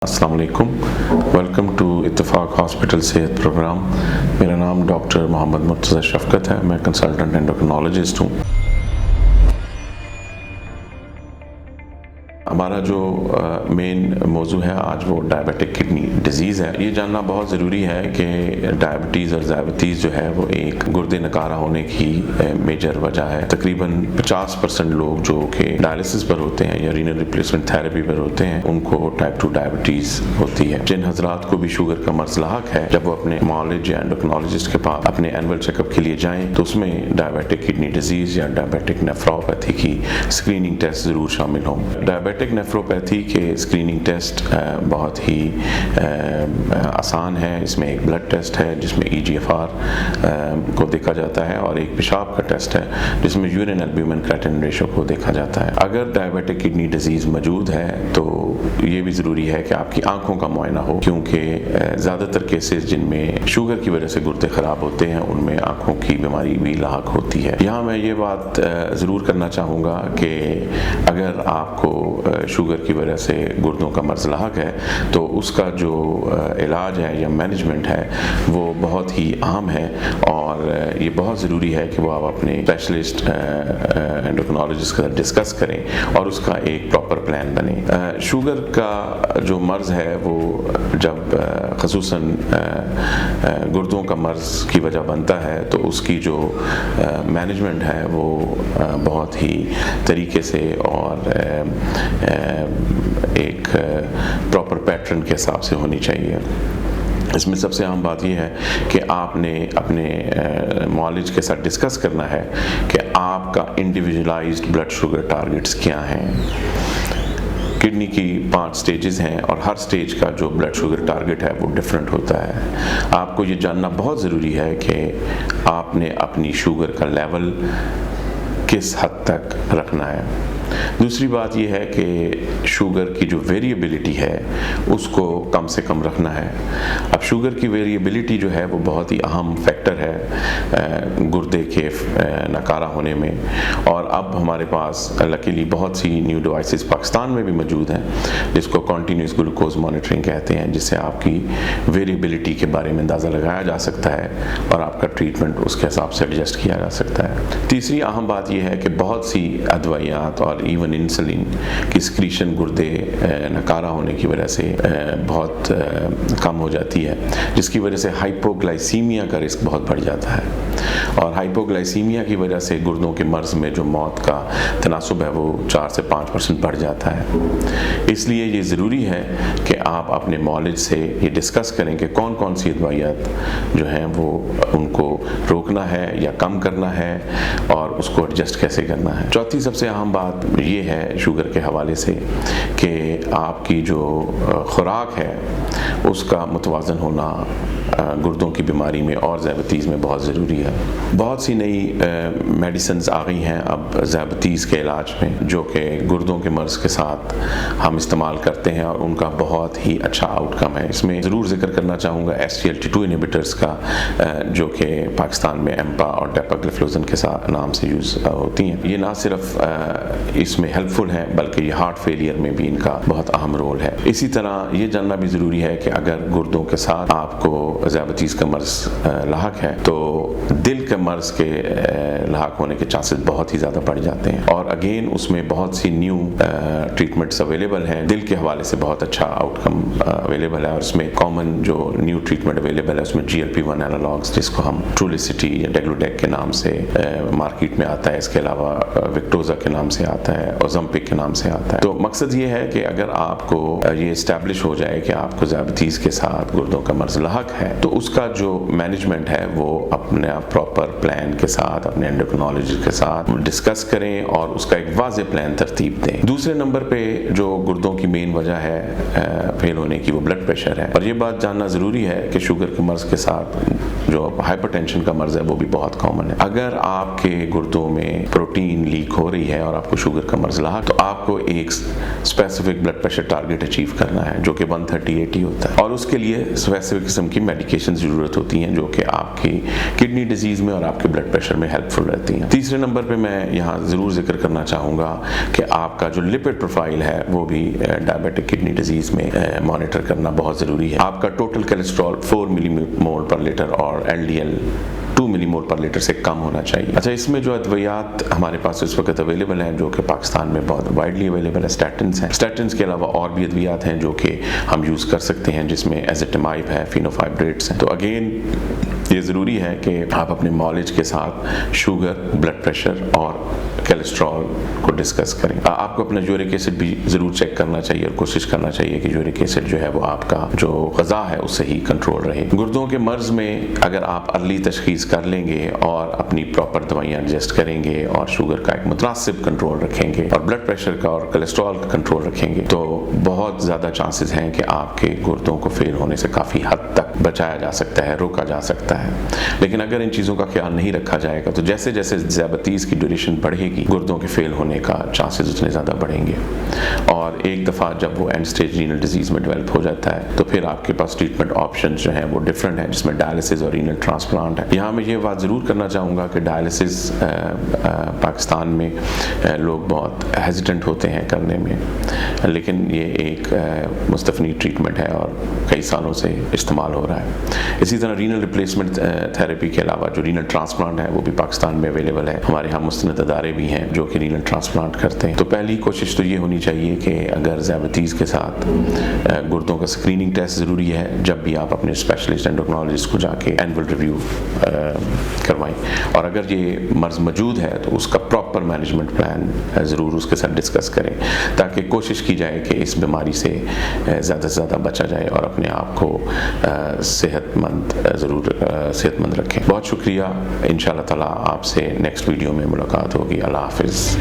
السلام علیکم، welcome to اتفاق ہاسپٹل صحت پروگرام۔ میرا نام ڈاکٹر محمد مرتضی شفقت ہے، میں کنسلٹنٹ اینڈوکرینالوجسٹ ہوں۔ ہمارا جو مین موضوع ہے آج وہ ڈائبیٹک کڈنی ڈیزیز ہے۔ یہ جاننا بہت ضروری ہے کہ ڈائبٹیز اور ذیابیطیز جو ہے وہ ایک گردے نکارہ ہونے کی میجر وجہ ہے۔ تقریباً 50% لوگ جو کہ ڈائلسس پر ہوتے ہیں یا رینل ریپلیسمنٹ تھراپی پر ہوتے ہیں ان کو ٹائپ 2 ڈائبٹیز ہوتی ہے۔ جن حضرات کو بھی شوگر کا مرض لاحق ہے، جب وہ اپنے معالج یا اینڈوکرینالوجسٹ کے پاس اپنے اینول چیک اپ کے لیے جائیں تو اس میں ڈائبیٹک کڈنی ڈیزیز یا ڈائبیٹک نیفروپیتھی کی اسکریننگ ٹیسٹ ضرور شامل ہوں۔ ڈائبیٹک نیفروپیتھی کے اسکریننگ ٹیسٹ بہت ہی آسان ہے۔ اس میں ایک بلڈ ٹیسٹ ہے جس میں EGFR کو دیکھا جاتا ہے، اور ایک پیشاب کا ٹیسٹ ہے جس میں یورین البیومن کریٹن ریشو کو دیکھا جاتا ہے۔ اگر ڈائبیٹک کڈنی ڈیزیز موجود ہے تو یہ بھی ضروری ہے کہ آپ کی آنکھوں کا معائنہ ہو، کیونکہ زیادہ تر کیسز جن میں شوگر کی وجہ سے گردے خراب ہوتے ہیں ان میں آنکھوں کی بیماری بھی لاحق ہوتی ہے۔ یہاں میں یہ بات ضرور کرنا چاہوں گا کہ اگر آپ کو شوگر کی وجہ سے گردوں کا مرض لاحق ہے تو اس کا جو علاج ہے یا مینجمنٹ ہے وہ بہت ہی اہم ہے، اور یہ بہت ضروری ہے کہ وہ آپ اپنے اسپیشلسٹ اینڈوکرینالوجسٹ کے ساتھ ڈسکس کریں اور اس کا ایک پراپر پلان بنے۔ شوگر کا جو مرض ہے وہ جب خصوصاً گردوں کا مرض کی وجہ بنتا ہے تو اس کی جو مینجمنٹ ہے وہ بہت ہی طریقے سے اور ایک پراپر پیٹرن کے حساب سے ہونی چاہیے۔ اس میں سب سے اہم بات یہ ہے کہ آپ نے اپنے معالج کے ساتھ ڈسکس کرنا ہے کہ آپ کا انڈیویجولائزڈ بلڈ شوگر ٹارگٹس کیا ہیں۔ کڈنی کی 5 سٹیجز ہیں اور ہر سٹیج کا جو بلڈ شوگر ٹارگٹ ہے وہ ڈیفرنٹ ہوتا ہے۔ آپ کو یہ جاننا بہت ضروری ہے کہ آپ نے اپنی شوگر کا لیول کس حد تک رکھنا ہے۔ دوسری بات یہ ہے کہ شوگر کی جو ویریبلٹی ہے اس کو کم سے کم رکھنا ہے۔ اب شوگر کی ویریبلٹی جو ہے وہ بہت ہی اہم فیکٹر ہے گردے کے نکارہ ہونے میں، اور اب ہمارے پاس لکیلی بہت سی نیو ڈیوائسز پاکستان میں بھی موجود ہیں جس کو کنٹینیوس گلوکوز مانیٹرنگ کہتے ہیں، جس سے آپ کی ویریبلٹی کے بارے میں اندازہ لگایا جا سکتا ہے اور آپ کا ٹریٹمنٹ اس کے حساب سے ایڈجسٹ کیا جا سکتا ہے۔ تیسری اہم بات یہ ہے کہ بہت سی ادویات اور ایون انسولین کی سکریشن گردے نکارہ ہونے کی وجہ سے بہت کم ہو جاتی ہے، جس کی وجہ سے ہائپوگلائسیمیا کا رسک بہت بڑھ جاتا ہے، اور ہائپوگلائسیمیا کی وجہ سے گردوں کے مرض میں جو موت کا تناسب ہے وہ 4 سے 5% بڑھ جاتا ہے۔ اس لیے یہ ضروری ہے کہ آپ اپنے معالج سے یہ ڈسکس کریں کہ کون کون سی ادویات جو ہیں وہ ان کو روکنا ہے یا کم کرنا ہے اور اس کو ایڈجسٹ کیسے کرنا ہے۔ چوتھی سب سے اہم بات یہ ہے شوگر کے حوالے سے کہ آپ کی جو خوراک ہے اس کا متوازن ہونا گردوں کی بیماری میں اور ذیابیطیز میں بہت ضروری ہے۔ بہت سی نئی میڈیسنز آ گئی ہیں اب ذیابیطیز کے علاج میں، جو کہ گردوں کے مرض کے ساتھ ہم استعمال کرتے ہیں اور ان کا بہت ہی اچھا آؤٹ کم ہے۔ اس میں ضرور ذکر کرنا چاہوں گا SGLT2 انہیبیٹرز کا، جو کہ پاکستان میں ایمپا اور ڈیپاگلیفلوزن کے نام سے یوز ہوتی ہیں۔ یہ نہ صرف اس میں ہیلپ فل ہے بلکہ یہ ہارٹ فیلئر میں بھی ان کا بہت اہم رول ہے۔ اسی طرح یہ جاننا بھی ضروری ہے کہ اگر گردوں کے ساتھ آپ کو ذیابیطیز کا مرض لاحق ہے تو دل کے مرض کے لاحق ہونے کے چانسز بہت ہی زیادہ بڑھ جاتے ہیں، اور اگین اس میں بہت سی نیو ٹریٹمنٹس اویلیبل ہیں۔ دل کے حوالے سے بہت اچھا آؤٹ کم اویلیبل ہے، اور اس میں کامن جو نیو ٹریٹمنٹ اویلیبل ہے اس میں GLP-1 اینالاگز جس کو ہم ٹرولیسٹی یا ڈیگلوڈیک کے نام سے مارکیٹ میں آتا ہے، اس کے علاوہ وکٹوزا کے نام سے آتا ہے، اوزمپک کے نام سے آتا ہے۔ تو مقصد یہ ہے کہ اگر آپ کو یہ اسٹیبلش ہو جائے کہ آپ کو ذیابیطیز کے ساتھ گردوں کا مرض لاحق ہے تو اس کا جو مینجمنٹ ہے وہ اپنے پراپر پلان کے ساتھ اپنے اینڈوکرینالوجسٹ کے ساتھ ڈسکس کریں اور اس کا ایک واضح پلان ترتیب دیں۔ دوسرے نمبر پہ جو گردوں کی مین وجہ ہے فیل ہونے کی وہ بلڈ پریشر ہے، اور یہ بات جاننا ضروری ہے کہ شوگر کے مرض کے ساتھ جو ہائپر ٹینشن کا مرض ہے وہ بھی بہت کامن ہے۔ اگر آپ کے گردوں میں پروٹین لیک ہو رہی ہے اور آپ کو شوگر کا مرض لاحق تو آپ کو ایک specific blood pressure target achieve کرنا ہے جو کہ 130/80 ہوتا ہے، اور اس کے لیے اسپیسیفک قسم کی میڈیکیشن ضرورت ہوتی ہیں جو کہ آپ کی کڈنی ڈیزیز میں اور آپ کے بلڈ پریشر میں ہیلپ فل رہتی ہیں۔ تیسرے نمبر پہ میں یہاں ضرور ذکر کرنا چاہوں گا کہ آپ کا جو لپڈ پروفائل ہے وہ بھی ڈائبیٹک کڈنی ڈیزیز میں مانیٹر کرنا بہت ضروری ہے۔ آپ کا ٹوٹل کولیسٹرول 4 ملی مول پر لیٹر اور LDL 2 ملی مول پر لیٹر سے کم ہونا چاہیے۔ اچھا، اس میں جو ادویات ہمارے پاس اس وقت اویلیبل ہیں جو کہ پاکستان میں بہت وائڈلی اویلیبل ہے، اسٹیٹنز ہیں۔ اسٹیٹنز کے علاوہ اور بھی ادویات ہیں جو کہ ہم یوز کر سکتے ہیں، جس میں ایزیٹیمائب ہے، فینوفائبریٹس ہیں۔ تو اگین یہ ضروری ہے کہ آپ اپنے معالج کے ساتھ شوگر، بلڈ پریشر اور کولیسٹرول کو ڈسکس کریں۔ آپ کو اپنا یورک ایسڈ بھی ضرور چیک کرنا چاہیے اور کوشش کرنا چاہیے کہ یورک ایسڈ جو ہے وہ آپ کا جو غذا ہے اس سے ہی کنٹرول رہے۔ گردوں کے مرض میں اگر آپ ارلی تشخیص کر لیں گے اور اپنی پراپر دوائیاں ایڈجسٹ کریں گے اور شوگر کا ایک متناسب کنٹرول رکھیں گے اور بلڈ پریشر کا اور کولیسٹرول کا کنٹرول رکھیں گے، تو بہت زیادہ چانسز ہیں کہ آپ کے گردوں کو فیل ہونے سے کافی حد تک بچایا جا سکتا ہے، روکا جا سکتا ہے۔ لیکن اگر ان چیزوں کا خیال نہیں رکھا جائے گا تو جیسے جیسے ذیابیطیز کی ڈیوریشن بڑھے گی، گردوں کے فیل ہونے کا چانسز اتنے زیادہ بڑھیں گے، اور ایک دفعہ جب وہ اینڈ سٹیج رینل ڈیزیز میں ڈیولپ ہو جاتا ہے تو پھر آپ کے پاس ٹریٹمنٹ آپشنز جو ہیں وہ ڈفرینٹ ہیں، جس میں ڈائلسس اور رینل ٹرانسپلانٹ ہے۔ یہاں میں یہ بات ضرور کرنا چاہوں گا کہ ڈائلسس پاکستان میں لوگ بہت ہیزیٹنٹ ہوتے ہیں کرنے میں، لیکن یہ ایک مستفنی ٹریٹمنٹ ہے اور کئی سالوں سے استعمال ہو رہا ہے۔ اسی طرح رینل ریپلیسمنٹ تھراپی کے علاوہ جو رینل ٹرانسپلانٹ ہے وہ بھی پاکستان میں اویلیبل ہے۔ ہمارے یہاں مستند ادارے بھی ہیں جو کہ رینل ٹرانسپلانٹ کرتے ہیں۔ تو پہلی کوشش تو یہ ہونی چاہیے کہ اگر ذیابیطیز کے ساتھ گردوں کا اسکریننگ ٹیسٹ ضروری ہے، جب بھی آپ اپنے اسپیشلسٹ اینڈوکرینالوجسٹ کو جا کے اینول ریویو کروائیں، اور اگر یہ مرض موجود ہے تو اس کا پراپر مینجمنٹ پلان ضرور اس کے ساتھ ڈسکس کریں، تاکہ کوشش کی جائے کہ اس بیماری سے زیادہ سے زیادہ بچا جائے اور اپنے آپ کو صحت مند رکھیں۔ بہت شکریہ، انشاءاللہ تعالیٰ آپ سے نیکسٹ ویڈیو میں ملاقات ہوگی۔ اللہ حافظ۔